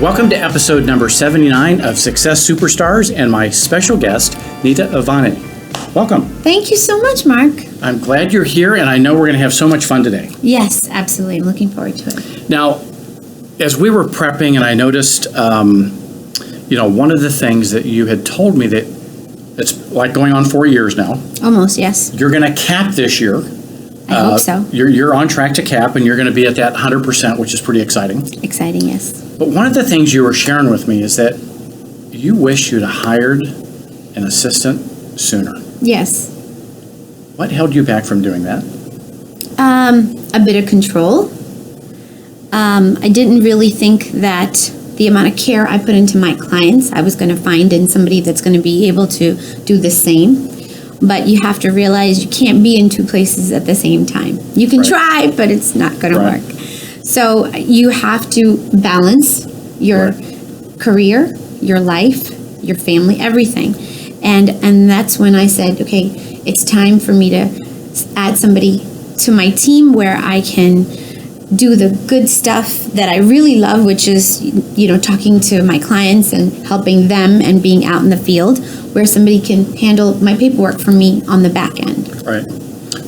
Welcome to episode number 79 of Success Superstars and my special guest, Nita Advani. Welcome. Thank you so much, Mark. I'm glad you're here, and I know we're going to have so much fun today. Yes, absolutely. I'm looking forward to it. Now, as we were prepping, and I noticed, one of the things that you had told me that it's like going on 4 years now. Almost, yes. You're going to cap this year. I hope so. You're on track to cap, and you're going to be at that 100%, which is pretty exciting. Exciting, yes. But one of the things you were sharing with me is that you wish you'd hired an assistant sooner. Yes. What held you back from doing that? A bit of control. I didn't really think that the amount of care I put into my clients, I was going to find in somebody that's going to be able to do the same. But you have to realize you can't be in two places at the same time. You can try, but it's not going to work. So you have to balance your career, your life, your family, everything. And that's when I said, okay, it's time for me to add somebody to my team where I can do the good stuff that I really love, which is, talking to my clients and helping them and being out in the field, where somebody can handle my paperwork for me on the back end. Right.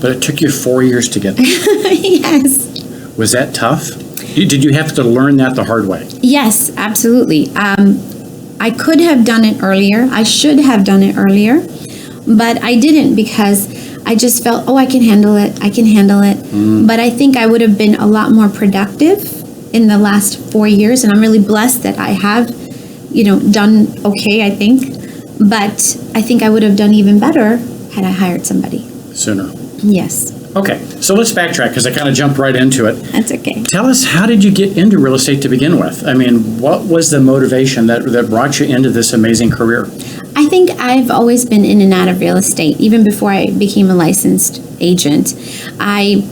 But it took you 4 years to get there. Yes. Was that tough? Did you have to learn that the hard way? Yes, absolutely. I could have done it earlier. I should have done it earlier, but I didn't because I just felt, I can handle it. But I think I would have been a lot more productive in the last 4 years, and I'm really blessed that I have, done okay, I think. But I think I would have done even better had I hired somebody sooner. Yes. Okay, so let's backtrack because I kind of jumped right into it. That's okay. Tell us, how did you get into real estate to begin with? I mean, what was the motivation that brought you into this amazing career? I think I've always been in and out of real estate. Even before I became a licensed agent, I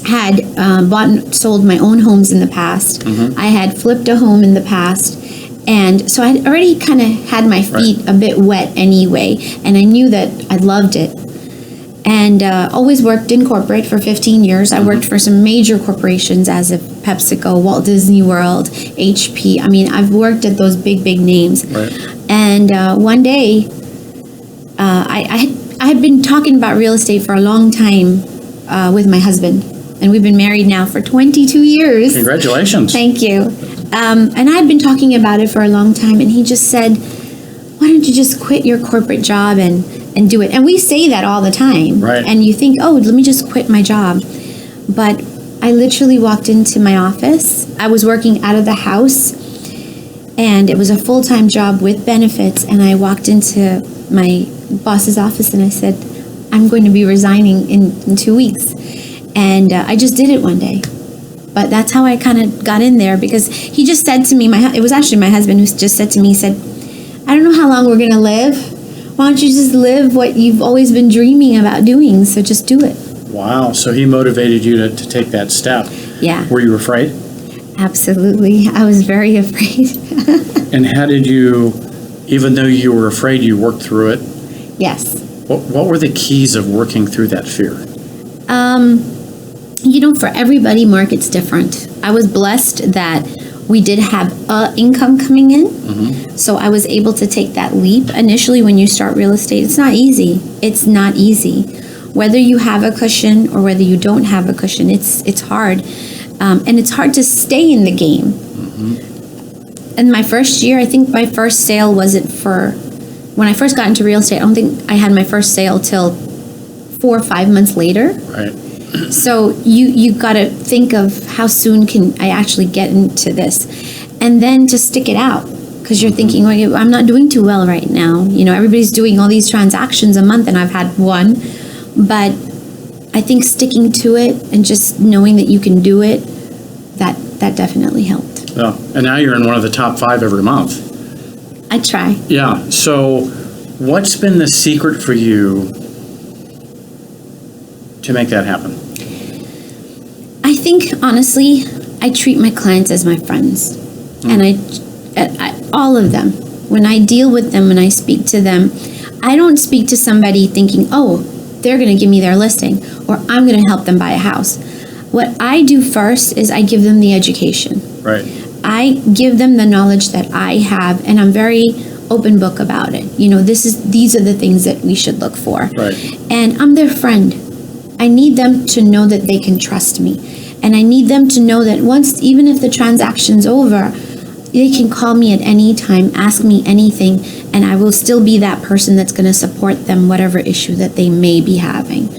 had bought and sold my own homes in the past. Mm-hmm. I had flipped a home in the past. And so I already kind of had my feet a bit wet anyway, and I knew that I loved it. And always worked in corporate for 15 years. I worked for some major corporations as a PepsiCo, Walt Disney World, HP. I mean, I've worked at those big names. Right. And one day, I had been talking about real estate for a long time with my husband. And we've been married now for 22 years. Congratulations. Thank you. And I had been talking about it for a long time. And he just said, why don't you just quit your corporate job and do it? And we say that all the time. Right. And you think, let me just quit my job. But I literally walked into my office. I was working out of the house. And it was a full-time job with benefits. And I walked into my boss's office and I said, I'm going to be resigning in 2 weeks. And I just did it one day. But that's how I kind of got in there, because he just said to me, it was actually my husband who just said to me, he said, I don't know how long we're going to live. Why don't you just live what you've always been dreaming about doing? So just do it. Wow. So he motivated you to take that step. Yeah. Were you afraid? Absolutely. I was very afraid. And how did you, even though you were afraid, you worked through it? Yes. What were the keys of working through that fear? For everybody, Mark, it's different. I was blessed that we did have income coming in. Mm-hmm. So I was able to take that leap. Initially, when you start real estate, it's not easy. It's not easy. Whether you have a cushion or whether you don't have a cushion, it's hard. And it's hard to stay in the game. Mm-hmm. In my first year, I think my first sale wasn't when I first got into real estate, I don't think I had my first sale till 4 or 5 months later. Right. So you got to think of how soon can I actually get into this, and then to stick it out, because you're thinking, well, I'm not doing too well right now. Everybody's doing all these transactions a month, and I've had one. But I think sticking to it and just knowing that you can do it, that definitely helped. Yeah, and now you're in one of the top 5 every month. I try. Yeah. So, what's been the secret for you to make that happen? I think, honestly, I treat my clients as my friends. And I all of them. When I deal with them, when I speak to them, I don't speak to somebody thinking, they're going to give me their listing, or I'm going to help them buy a house. What I do first is I give them the education. Right. I give them the knowledge that I have, and I'm very open book about it. These are the things that we should look for. Right. And I'm their friend. I need them to know that they can trust me. And I need them to know that even if the transaction's over, they can call me at any time, ask me anything, and I will still be that person that's going to support them, whatever issue that they may be having.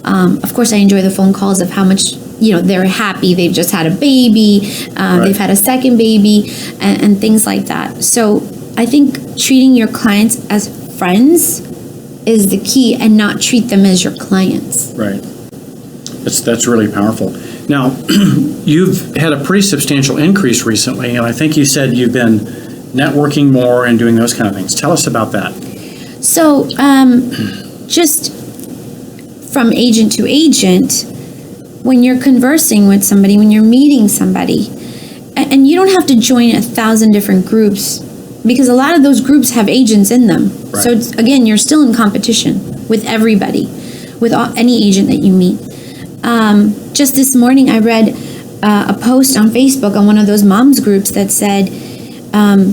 Of course, I enjoy the phone calls of how much, they're happy. They've just had a baby. Right. They've had a second baby and things like that. So I think treating your clients as friends is the key, and not treat them as your clients. Right. That's really powerful. Now, you've had a pretty substantial increase recently, and I think you said you've been networking more and doing those kind of things. Tell us about that. So, just from agent to agent, when you're conversing with somebody, when you're meeting somebody, and you don't have to join 1,000 different groups, because a lot of those groups have agents in them. Right. So again, you're still in competition with everybody, with any agent that you meet. Just this morning, I read a post on Facebook on one of those moms groups that said,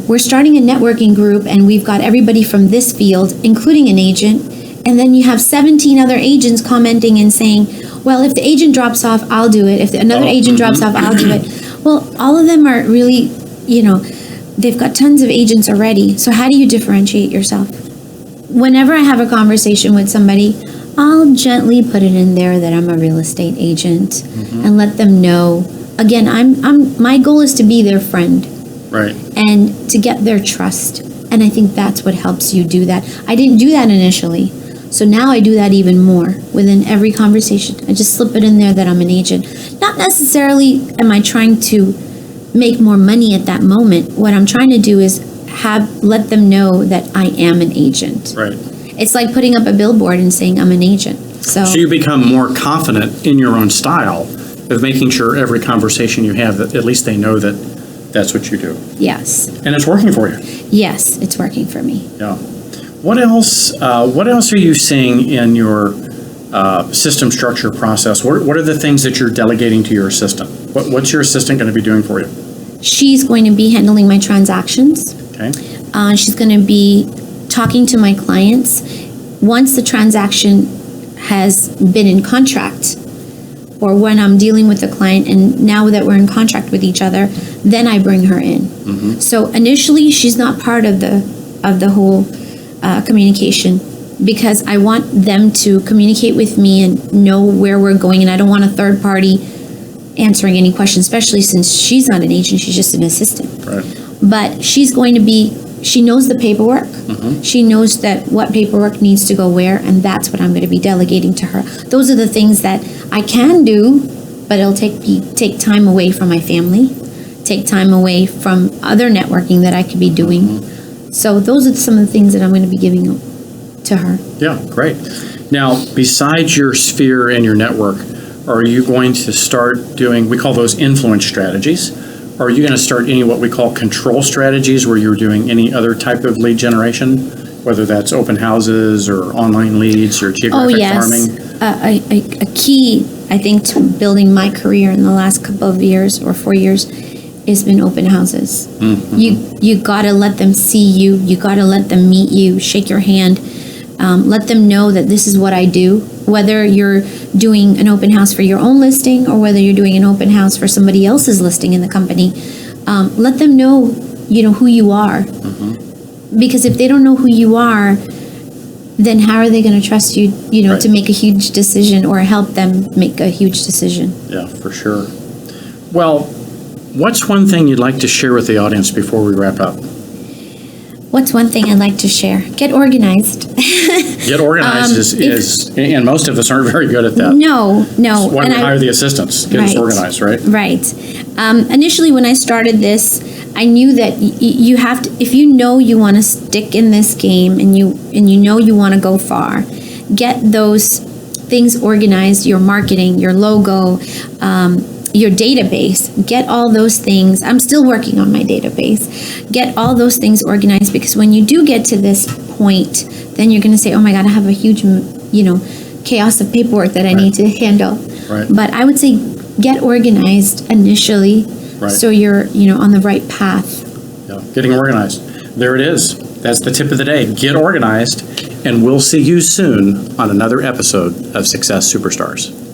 we're starting a networking group, and we've got everybody from this field, including an agent. And then you have 17 other agents commenting and saying, well, if the agent drops off, I'll do it. If another agent drops off, I'll do it. Well, all of them are really, they've got tons of agents already. So how do you differentiate yourself? Whenever I have a conversation with somebody, I'll gently put it in there that I'm a real estate agent and let them know. Again, my goal is to be their friend. Right. And to get their trust. And I think that's what helps you do that. I didn't do that initially. So now I do that even more within every conversation. I just slip it in there that I'm an agent. Not necessarily am I trying to make more money at that moment. What I'm trying to do is let them know that I am an agent. Right. It's like putting up a billboard and saying I'm an agent. So you become more confident in your own style of making sure every conversation you have, that at least they know that that's what you do. yes. And it's working for you. Yes, it's working for me. Yeah. What else are you seeing in your system structure process? What are the things that you're delegating to your assistant? What's your assistant going to be doing for you? She's going to be handling my transactions. Okay. She's going to be talking to my clients. Once the transaction has been in contract, or when I'm dealing with the client and now that we're in contract with each other, then I bring her in. So initially, she's not part of the whole communication, because I want them to communicate with me and know where we're going, and I don't want a third party answering any questions, especially since she's not an agent, she's just an assistant. Right. But she knows the paperwork. She knows that what paperwork needs to go where, and that's what I'm going to be delegating to her. Those are the things that I can do, but it'll take time away from my family, take time away from other networking that I could be doing. So those are some of the things that I'm going to be giving to her. Yeah, great. Now, besides your sphere and your network, are you going to start doing, we call those influence strategies? Are you going to start any what we call control strategies, where you're doing any other type of lead generation, whether that's open houses or online leads or geographic farming? A key, I think, to building my career in the last couple of years or 4 years has been open houses. You got to let them see you. You got to let them meet you, shake your hand. Let them know that this is what I do, whether you're doing an open house for your own listing or whether you're doing an open house for somebody else's listing in the company. Let them know, who you are. Because if they don't know who you are, then how are they going to trust you, Right. to make a huge decision or help them make a huge decision? Yeah, for sure. Well, what's one thing you'd like to share with the audience before we wrap up? What's one thing I'd like to share? Get organized. Get organized is, and most of us aren't very good at that. No. That's why we hire the assistants, get us Right. organized, right? Right. Initially, when I started this, I knew that you have to, if you know you want to stick in this game and you know you want to go far, get those things organized, your marketing, your logo, your database, get all those things. I'm still working on my database. Get all those things organized, because when you do get to this point, then you're going to say, oh my God, I have a huge, chaos of paperwork that I need to handle. Right. But I would say get organized initially Right. So you're, on the right path. Yeah, getting organized. There it is. That's the tip of the day. Get organized, and we'll see you soon on another episode of Success Superstars.